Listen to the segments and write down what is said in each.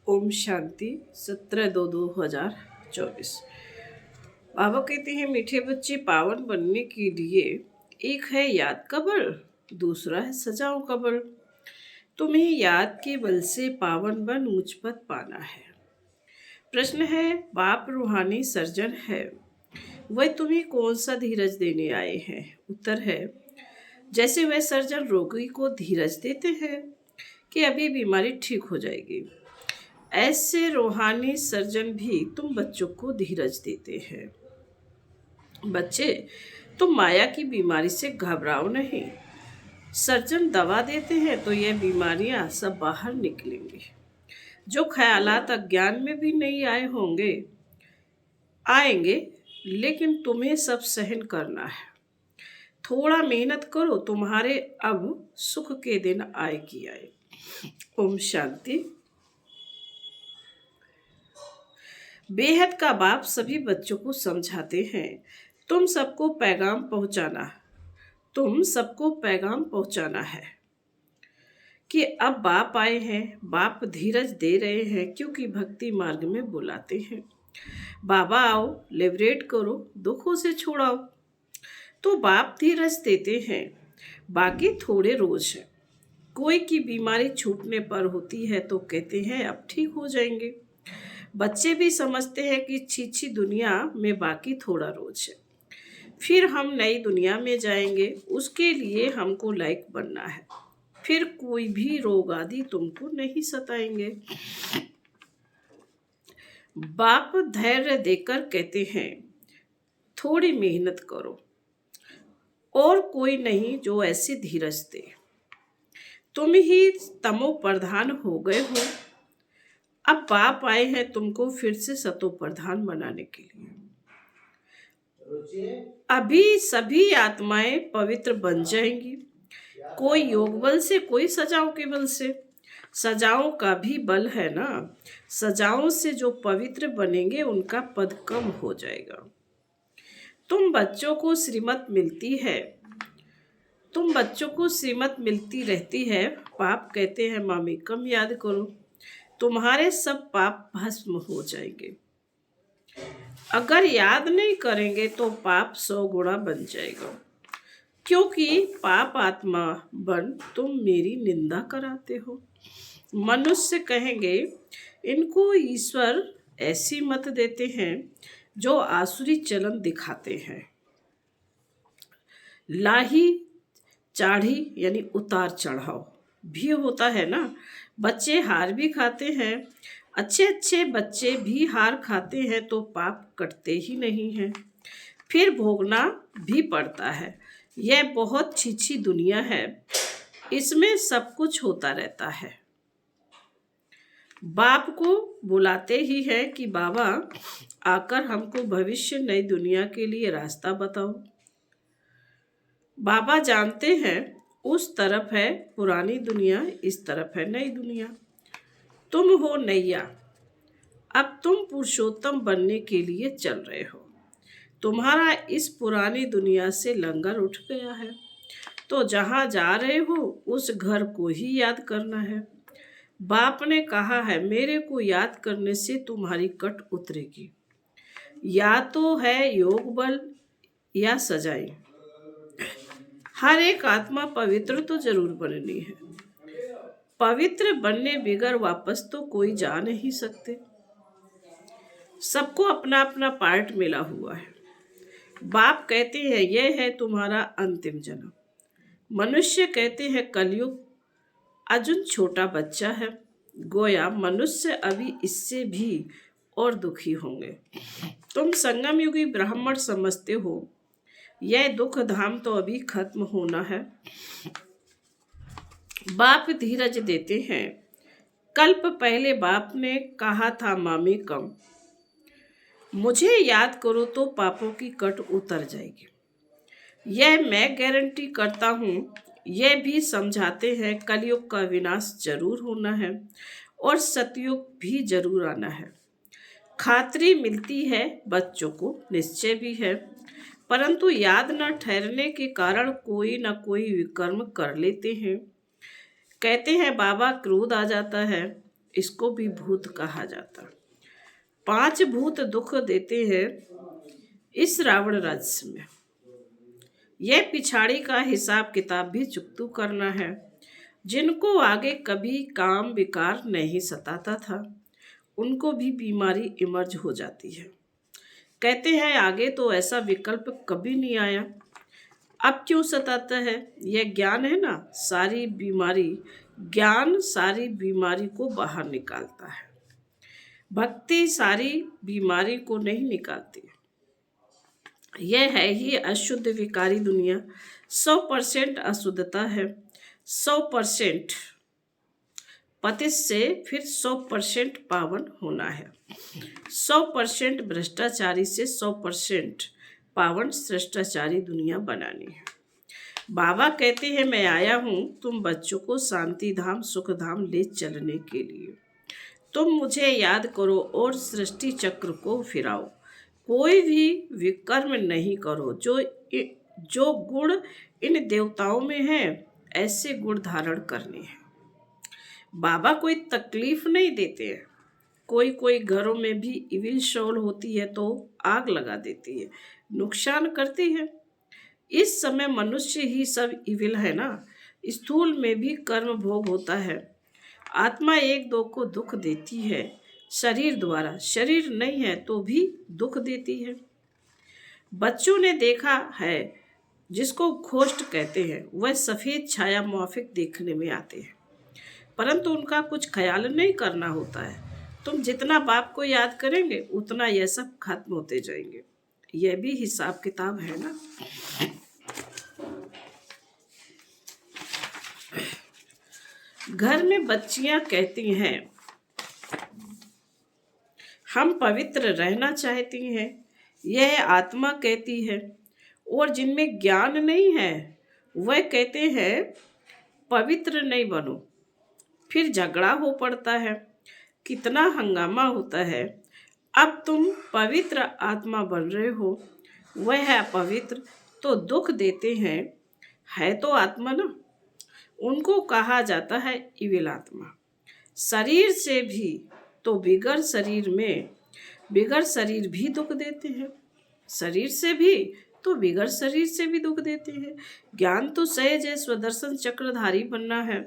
ओम शांति 17/2/2024। बाबा कहते हैं मीठे बच्चे पावन बनने के लिए एक है याद का बल, दूसरा है सजाओं का बल। तुम्हें याद के बल से पावन बन ऊंच पद पाना है। प्रश्न है, बाप रूहानी सर्जन है, वह तुम्हें कौन सा धीरज देने आए हैं? उत्तर है, जैसे वह सर्जन रोगी को धीरज देते हैं कि अभी बीमारी ठीक हो जाएगी, ऐसे रूहानी सर्जन भी तुम बच्चों को धीरज देते हैं। बच्चे, तुम माया की बीमारी से घबराओ नहीं। सर्जन दवा देते हैं तो यह बीमारियां सब बाहर निकलेंगी। जो ख्यालात अज्ञान में भी नहीं आएंगे, लेकिन तुम्हें सब सहन करना है। थोड़ा मेहनत करो, तुम्हारे अब सुख के दिन आए कि आए। ओम शांति। बेहद का बाप सभी बच्चों को समझाते हैं, तुम सबको पैगाम पहुंचाना है कि अब बाप आए हैं। बाप धीरज दे रहे हैं क्योंकि भक्ति मार्ग में बुलाते हैं। बाबा आओ, लिबरेट करो, दुखों से छुड़ाओ। तो बाप धीरज देते हैं। बाकी थोड़े रोज है। कोई की बीमारी छूटने पर होती है तो कहते हैं अब ठीक हो जाएंगे। बच्चे भी समझते हैं कि छी दुनिया में बाकी थोड़ा रोज है, फिर हम नई दुनिया में जाएंगे। उसके लिए हमको लायक बनना है, फिर कोई भी रोग आदि तुमको नहीं सताएंगे। बाप धैर्य देकर कहते हैं थोड़ी मेहनत करो, और कोई नहीं जो ऐसे धीरज दे। तुम ही तमो प्रधान हो गए हो। अब बाप आए हैं तुमको फिर से सतो प्रधान बनाने के लिए। अभी सभी आत्माएं पवित्र बन जाएंगी, कोई योग बल से, कोई सजाओं के बल से। सजाओं का भी बल है ना। सजाओं से जो पवित्र बनेंगे उनका पद कम हो जाएगा। तुम बच्चों को श्रीमत मिलती रहती है। पाप कहते हैं मामी कम याद करो, तुम्हारे सब पाप भस्म हो जाएंगे। अगर याद नहीं करेंगे तो पाप 100 गुना बन जाएगा, क्योंकि पाप आत्मा बन तुम मेरी निंदा कराते हो। मनुष्य कहेंगे इनको ईश्वर ऐसी मत देते हैं जो आसुरी चलन दिखाते हैं। लाही चाढ़ी यानी उतार चढ़ाव भी होता है ना। बच्चे हार भी खाते हैं। अच्छे बच्चे भी हार खाते हैं तो पाप कटते ही नहीं हैं, फिर भोगना भी पड़ता है। यह बहुत छी दुनिया है, इसमें सब कुछ होता रहता है। बाप को बुलाते ही है कि बाबा आकर हमको भविष्य नई दुनिया के लिए रास्ता बताओ। बाबा जानते हैं उस तरफ है पुरानी दुनिया, इस तरफ है नई दुनिया। तुम हो नैया, अब तुम पुरुषोत्तम बनने के लिए चल रहे हो। तुम्हारा इस पुरानी दुनिया से लंगर उठ गया है, तो जहाँ जा रहे हो उस घर को ही याद करना है। बाप ने कहा है मेरे को याद करने से तुम्हारी कट उतरेगी। या तो है योग बल या सजाएं। हर एक आत्मा पवित्र तो जरूर बननी है। पवित्र बनने बिगर वापस तो कोई जा नहीं सकते। सबको अपना अपना पार्ट मिला हुआ है। बाप कहते हैं यह है तुम्हारा अंतिम जन्म। मनुष्य कहते हैं कलयुग अर्जुन छोटा बच्चा है। गोया मनुष्य अभी इससे भी और दुखी होंगे। तुम संगम युगी ब्राह्मण समझते हो, यह दुख धाम तो अभी खत्म होना है। बाप धीरज देते हैं। कल्प पहले बाप ने कहा था मामी कम, मुझे याद करो तो पापों की कट उतर जाएगी। यह मैं गारंटी करता हूँ। यह भी समझाते हैं कलयुग का विनाश जरूर होना है और सतयुग भी जरूर आना है। खातरी मिलती है बच्चों को, निश्चय भी है, परंतु याद न ठहरने के कारण कोई न कोई विकर्म कर लेते हैं। कहते हैं बाबा क्रोध आ जाता है, इसको भी भूत कहा जाता। 5 भूत दुख देते हैं इस रावण राज्य में। यह पिछाड़ी का हिसाब किताब भी चुकतू करना है। जिनको आगे कभी काम विकार नहीं सताता था, उनको भी बीमारी इमर्ज हो जाती है। कहते हैं आगे तो ऐसा विकल्प कभी नहीं आया, अब क्यों सताता है? यह ज्ञान है ना, ज्ञान सारी बीमारी को बाहर निकालता है। भक्ति सारी बीमारी को नहीं निकालती। यह है ही अशुद्ध विकारी दुनिया। 100% अशुद्धता है, 100% पतित से फिर 100% पावन होना है। 100% भ्रष्टाचारी से 100% पावन श्रेष्ठाचारी दुनिया बनानी है। बाबा कहते हैं मैं आया हूँ तुम बच्चों को शांति धाम सुख धाम ले चलने के लिए। तुम मुझे याद करो और सृष्टि चक्र को फिराओ। कोई भी विकर्म नहीं करो। जो गुण इन देवताओं में है, ऐसे गुण धारण करने हैं। बाबा कोई तकलीफ नहीं देते हैं। कोई घरों में भी इविल सोल होती है तो आग लगा देती है, नुकसान करती है। इस समय मनुष्य ही सब इविल है ना। स्थूल में भी कर्म भोग होता है। आत्मा एक दो को दुख देती है शरीर द्वारा, शरीर नहीं है तो भी दुख देती है। बच्चों ने देखा है जिसको घोष्ट कहते हैं, वह सफेद छाया माफिक देखने में आते हैं, परंतु उनका कुछ ख्याल नहीं करना होता है। तुम जितना बाप को याद करेंगे उतना यह सब खत्म होते जाएंगे। यह भी हिसाब किताब है ना। घर में बच्चियां कहती हैं हम पवित्र रहना चाहती हैं, यह आत्मा कहती है। और जिनमें ज्ञान नहीं है वह कहते हैं पवित्र नहीं बनो। फिर झगड़ा हो पड़ता है, कितना हंगामा होता है। अब तुम पवित्र आत्मा बन रहे हो, वह है अपवित्र तो दुख देते हैं। है तो आत्मा ना, उनको कहा जाता है इविल आत्मा। शरीर से भी तो बिगड़ शरीर भी दुख देते हैं। शरीर से भी तो बिगड़ शरीर से भी दुख देते हैं। ज्ञान तो सहज है, स्वदर्शन चक्रधारी बनना है।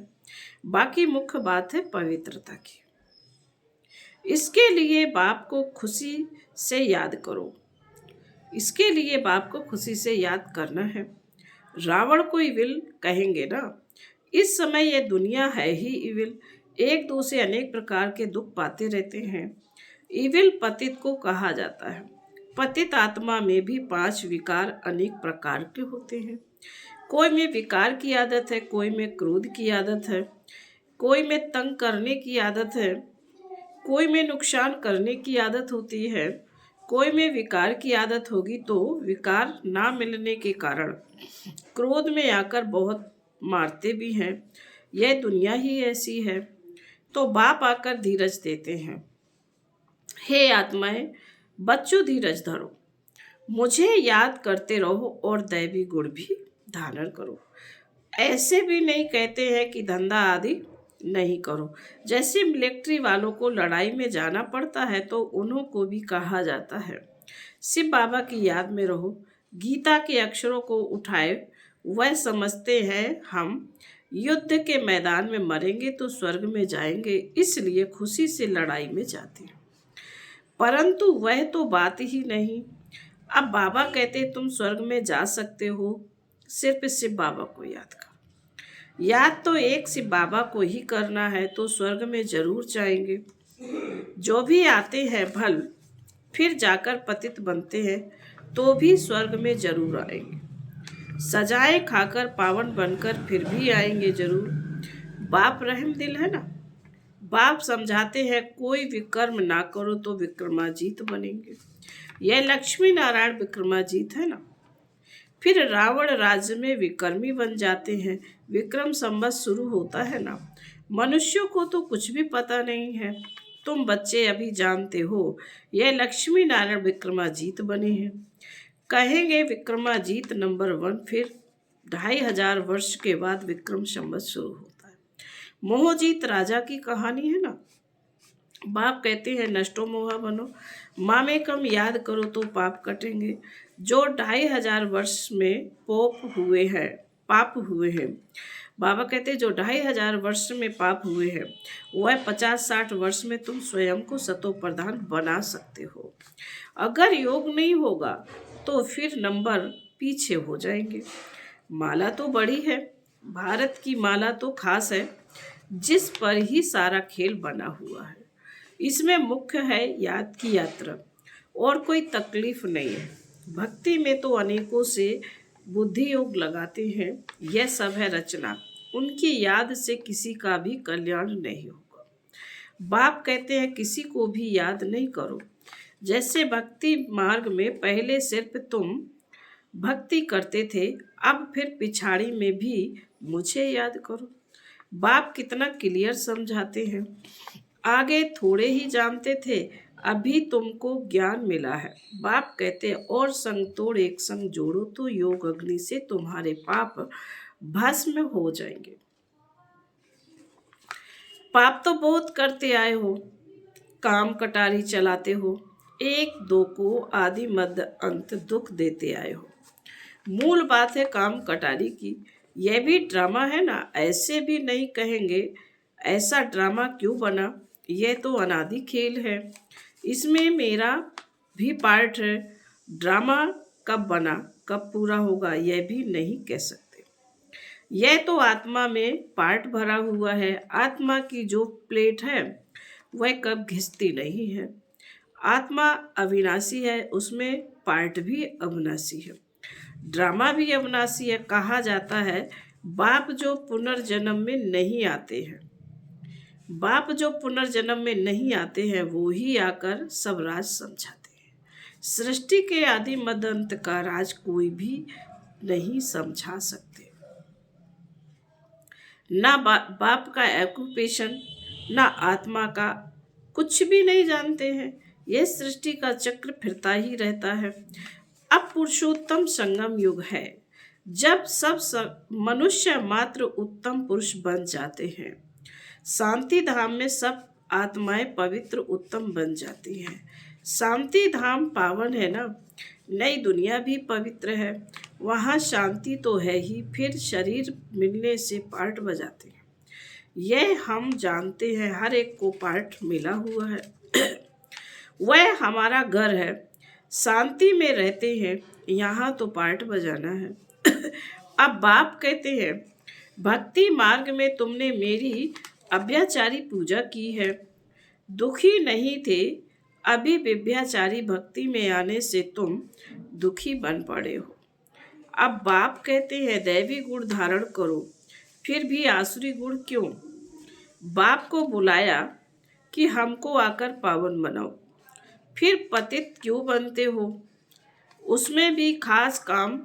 बाकी मुख्य बात है पवित्रता की। इसके लिए बाप को खुशी से याद करो। इसके लिए बाप को खुशी से याद करना है। रावण को इविल कहेंगे ना। इस समय यह दुनिया है ही इविल। एक दो से अनेक प्रकार के दुख पाते रहते हैं। इविल पतित को कहा जाता है। पतित आत्मा में भी 5 विकार अनेक प्रकार के होते हैं। कोई में विकार की आदत है, कोई में क्रोध की आदत है, कोई में तंग करने की आदत है, कोई में नुकसान करने की आदत होती है, कोई में विकार की आदत होगी तो विकार ना मिलने के कारण क्रोध में आकर बहुत मारते भी हैं। यह दुनिया ही ऐसी है। तो बाप आकर धीरज देते हैं, हे आत्माएं बच्चों धीरज धरो, मुझे याद करते रहो और दैवी गुण भी धारण करो। ऐसे भी नहीं कहते हैं कि धंधा आदि नहीं करो। जैसे मिलिट्री वालों को लड़ाई में जाना पड़ता है तो उन्हों को भी कहा जाता है शिव बाबा की याद में रहो। गीता के अक्षरों को उठाए, वह समझते हैं हम युद्ध के मैदान में मरेंगे तो स्वर्ग में जाएंगे, इसलिए खुशी से लड़ाई में जाते हैं। परंतु वह तो बात ही नहीं। अब बाबा कहते तुम स्वर्ग में जा सकते हो, सिर्फ शिव बाबा को याद करो। याद तो एक शिव बाबा को ही करना है तो स्वर्ग में जरूर जाएंगे। जो भी आते हैं भल फिर जाकर पतित बनते हैं तो भी स्वर्ग में जरूर आएंगे। सजाएं खाकर पावन बनकर फिर भी आएंगे जरूर। बाप रहम दिल है ना। बाप समझाते हैं कोई विकर्म ना करो तो विक्रमाजीत बनेंगे। यह लक्ष्मी नारायण विक्रमाजीत है ना। फिर रावण राज्य में विक्रमी बन जाते हैं। विक्रम संवत शुरू होता है ना। मनुष्यों को तो कुछ भी पता नहीं है। तुम बच्चे अभी जानते हो यह लक्ष्मी नारायण विक्रमाजीत बने हैं। कहेंगे विक्रमाजीत नंबर 1। फिर 2500 वर्ष के बाद विक्रम संवत शुरू होता है। मोहजीत राजा की कहानी है ना। बाप कहते हैं नष्टो मोहा बनो, मामेकम याद करो तो पाप कटेंगे। जो 2500 वर्ष में पाप हुए हैं, बाबा कहते हैं जो 2500 वर्ष में पाप हुए हैं, वह 50-60 वर्ष में तुम स्वयं को सतो प्रधान बना सकते हो। अगर योग नहीं होगा तो फिर नंबर पीछे हो जाएंगे। माला तो बड़ी है, भारत की माला तो खास है, जिस पर ही सारा खेल बना हुआ है। इसमें मुख्य है याद की यात्रा, और कोई तकलीफ नहीं है। भक्ति में तो अनेकों से बुद्धि योग लगाते हैं, यह सब है रचना। उनकी याद से किसी का भी कल्याण नहीं होगा। बाप कहते हैं किसी को भी याद नहीं करो। जैसे भक्ति मार्ग में पहले सिर्फ तुम भक्ति करते थे, अब फिर पिछाड़ी में भी मुझे याद करो। बाप कितना क्लियर समझाते हैं। आगे थोड़े ही जानते थे, अभी तुमको ज्ञान मिला है। बाप कहते और संग तोड़ एक संग जोड़ो तो योग अग्नि से तुम्हारे पाप भस्म हो जाएंगे। पाप तो बहुत करते आए हो, काम कटारी चलाते हो, एक दो को आदि मध्य अंत दुख देते आए हो। मूल बात है काम कटारी की। यह भी ड्रामा है ना, ऐसे भी नहीं कहेंगे ऐसा ड्रामा क्यों बना। यह तो अनादि खेल है, इसमें मेरा भी पार्ट है। ड्रामा कब बना कब पूरा होगा यह भी नहीं कह सकते। यह तो आत्मा में पार्ट भरा हुआ है। आत्मा की जो प्लेट है वह कब घिसती नहीं है। आत्मा अविनाशी है, उसमें पार्ट भी अविनाशी है, ड्रामा भी अविनाशी है। कहा जाता है बाप जो पुनर्जन्म में नहीं आते हैं, बाप जो पुनर्जन्म में नहीं आते हैं वो ही आकर सब राज समझाते हैं। सृष्टि के आदि मध्य अंत का राज कोई भी नहीं समझा सकते। ना बाप का ऑक्यूपेशन, ना आत्मा का, कुछ भी नहीं जानते हैं। यह सृष्टि का चक्र फिरता ही रहता है। अब पुरुषोत्तम संगम युग है, जब सब मनुष्य मात्र उत्तम पुरुष बन जाते हैं। शांति धाम में सब आत्माएं पवित्र उत्तम बन जाती हैं। शांति धाम पावन है ना, नई दुनिया भी पवित्र है, वहाँ शांति तो है ही, फिर शरीर मिलने से पार्ट बजाते हैं। यह हम जानते हैं, हर एक को पार्ट मिला हुआ है। वह हमारा घर है, शांति में रहते हैं, यहाँ तो पार्ट बजाना है। अब बाप कहते हैं भक्ति मार्ग में तुमने मेरी अभ्याचारी पूजा की है, दुखी नहीं थे। अभी विभ्याचारी भक्ति में आने से तुम दुखी बन पड़े हो। अब बाप कहते हैं दैवी गुण धारण करो, फिर भी आसुरी गुण क्यों। बाप को बुलाया कि हमको आकर पावन बनाओ, फिर पतित क्यों बनते हो। उसमें भी खास काम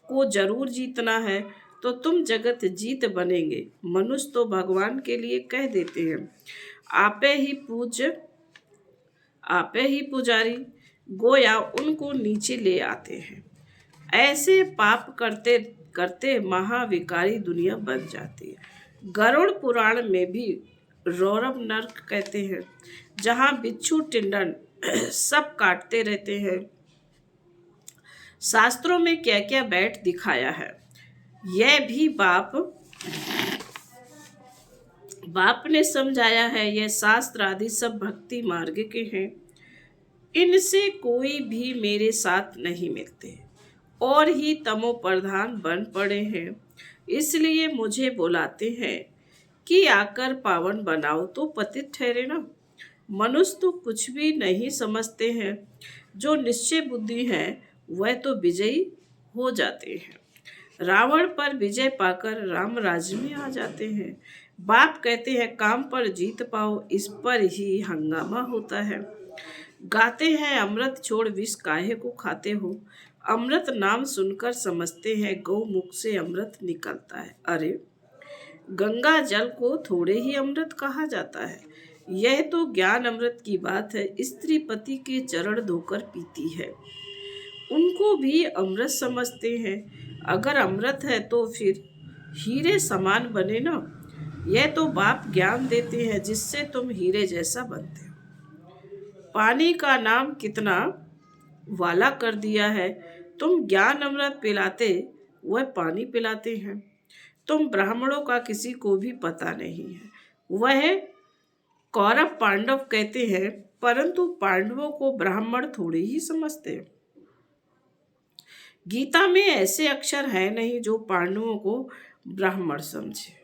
को जरूर जीतना है तो तुम जगत जीत बनेंगे। मनुष्य तो भगवान के लिए कह देते हैं आपे ही पुजारी, गोया उनको नीचे ले आते हैं। ऐसे पाप करते करते महाविकारी दुनिया बन जाती है। गरुड़ पुराण में भी रौरव नरक कहते हैं, जहाँ बिच्छू टिंडन सब काटते रहते हैं। शास्त्रों में क्या क्या बैठ दिखाया है, यह भी बाप ने समझाया है। यह शास्त्र आदि सब भक्ति मार्ग के हैं, इनसे कोई भी मेरे साथ नहीं मिलते और ही तमो प्रधान बन पड़े हैं। इसलिए मुझे बुलाते हैं कि आकर पावन बनाओ तो पतित ठहरे ना। मनुष्य तो कुछ भी नहीं समझते हैं, जो निश्चय बुद्धि हैं वह तो विजयी हो जाते हैं। रावण पर विजय पाकर राम राज्य में आ जाते हैं। बाप कहते हैं काम पर जीत पाओ, इस पर ही हंगामा होता है। गाते हैं अमृत छोड़ विष काहे को खाते हो। अमृत नाम सुनकर समझते हैं गौमुख से अमृत निकलता है। अरे गंगा जल को थोड़े ही अमृत कहा जाता है। यह तो ज्ञान अमृत की बात है। स्त्री पति के चरण धोकर पीती है, उनको भी अमृत समझते हैं। अगर अमृत है तो फिर हीरे समान बने ना। यह तो बाप ज्ञान देते हैं जिससे तुम हीरे जैसा बनते हो। पानी का नाम कितना वाला कर दिया है। तुम ज्ञान अमृत पिलाते, वह पानी पिलाते हैं। तुम ब्राह्मणों का किसी को भी पता नहीं है। वह कौरव पांडव कहते हैं, परंतु पांडवों को ब्राह्मण थोड़े ही समझते हैं। गीता में ऐसे अक्षर है नहीं जो पांडवों को ब्राह्मण समझे।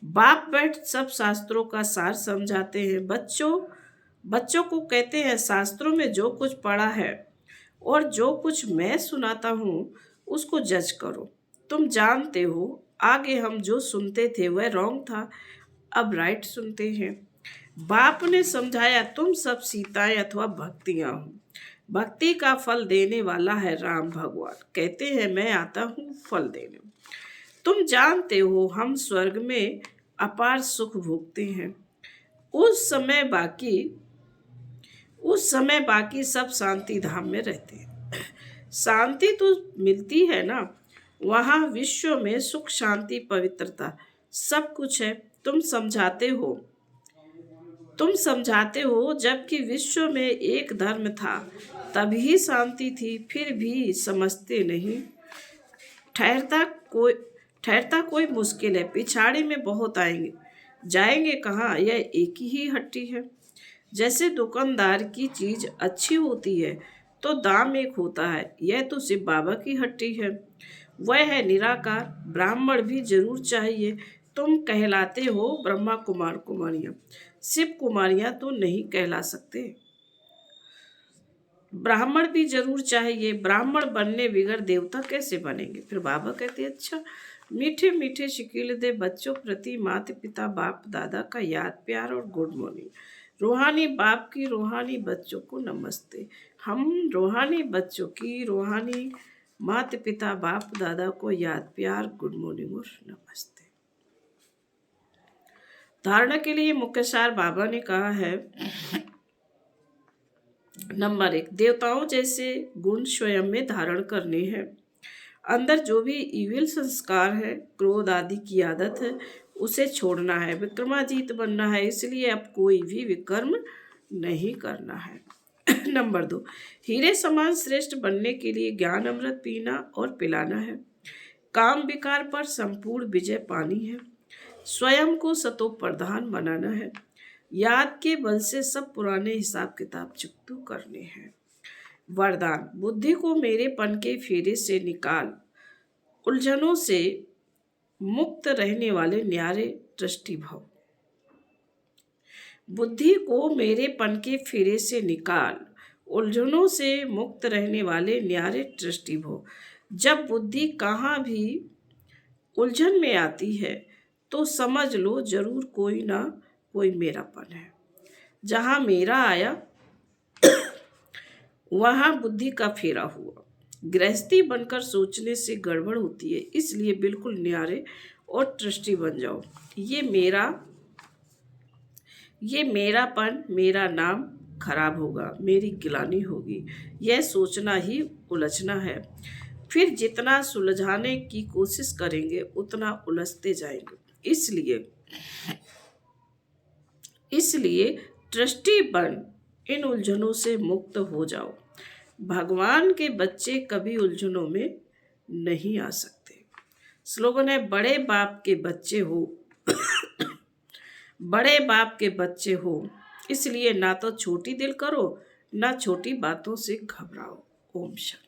बाप बैठ सब शास्त्रों का सार समझाते हैं। बच्चों को कहते हैं, शास्त्रों में जो कुछ पढ़ा है और जो कुछ मैं सुनाता हूँ उसको जज करो। तुम जानते हो, आगे हम जो सुनते थे वह रॉन्ग था, अब राइट सुनते हैं। बाप ने समझाया, तुम सब सीताएं अथवा भक्तियां हो। भक्ति का फल देने वाला है राम भगवान। कहते हैं, मैं आता हूँ फल देने। तुम जानते हो, हम स्वर्ग में अपार सुख भोगते हैं। उस समय बाकी सब शांति धाम में रहते हैं। शांति तो मिलती है ना, वहाँ विश्व में सुख शांति पवित्रता सब कुछ है। तुम समझाते हो जबकि विश्व में एक धर्म था तभी शांति थी, फिर भी समझते नहीं। ठहरता कोई मुश्किल है, पिछाड़ी में बहुत आएंगे, जाएंगे कहाँ, यह एक ही हट्टी है। जैसे दुकानदार की चीज अच्छी होती है तो दाम एक होता है, यह तो शिव बाबा की हट्टी है। वह है निराकार। ब्राह्मण भी जरूर चाहिए। तुम कहलाते हो ब्रह्मा कुमार कुमारियां, शिव कुमारियां तो नहीं कहला सकते। ब्राह्मण भी जरूर चाहिए। ब्राह्मण बनने बिगड़ देवता कैसे बनेंगे। फिर बाबा कहते, अच्छा मीठे मीठे शिकील दे बच्चों प्रति माता पिता बाप दादा का याद प्यार और गुड मॉर्निंग। रूहानी बाप की रूहानी बच्चों को नमस्ते। हम रूहानी बच्चों की रूहानी माता पिता बाप दादा को याद प्यार गुड मॉर्निंग और नमस्ते। धारणा के लिए मुख्य सार बाबा ने कहा है, नंबर 1, देवताओं जैसे गुण स्वयं में धारण करने हैं। अंदर जो भी इविल संस्कार है, क्रोध आदि की आदत है, उसे छोड़ना है। विक्रमाजीत बनना है, इसलिए अब कोई भी विक्रम नहीं करना है। नंबर 2, हीरे समान श्रेष्ठ बनने के लिए ज्ञान अमृत पीना और पिलाना है। काम विकार पर संपूर्ण विजय पानी है। स्वयं को सतो प्रधान बनाना है। याद के बल से सब पुराने हिसाब किताब चुकतू करने हैं। वरदान, बुद्धि को मेरेपन के फेरे से निकाल, उलझनों से मुक्त रहने वाले न्यारे दृष्टि भव। बुद्धि को मेरेपन के फेरे से निकाल, उलझनों से मुक्त रहने वाले न्यारे दृष्टि भव। जब बुद्धि कहाँ भी उलझन में आती है तो समझ लो जरूर कोई ना कोई मेरापन है। जहाँ मेरा आया वहाँ बुद्धि का फेरा हुआ। गृहस्थी बनकर सोचने से गड़बड़ होती है, इसलिए बिल्कुल न्यारे और दृष्टि बन जाओ। ये मेरापन, मेरा नाम खराब होगा, मेरी गिलानी होगी, यह सोचना ही उलझना है। फिर जितना सुलझाने की कोशिश करेंगे उतना उलझते जाएंगे। इसलिए दृष्टि बन इन उलझनों से मुक्त हो जाओ। भगवान के बच्चे कभी उलझनों में नहीं आ सकते। स्लोगन है, बड़े बाप के बच्चे हो बड़े बाप के बच्चे हो, इसलिए ना तो छोटी दिल करो ना छोटी बातों से घबराओ। ओम शांति।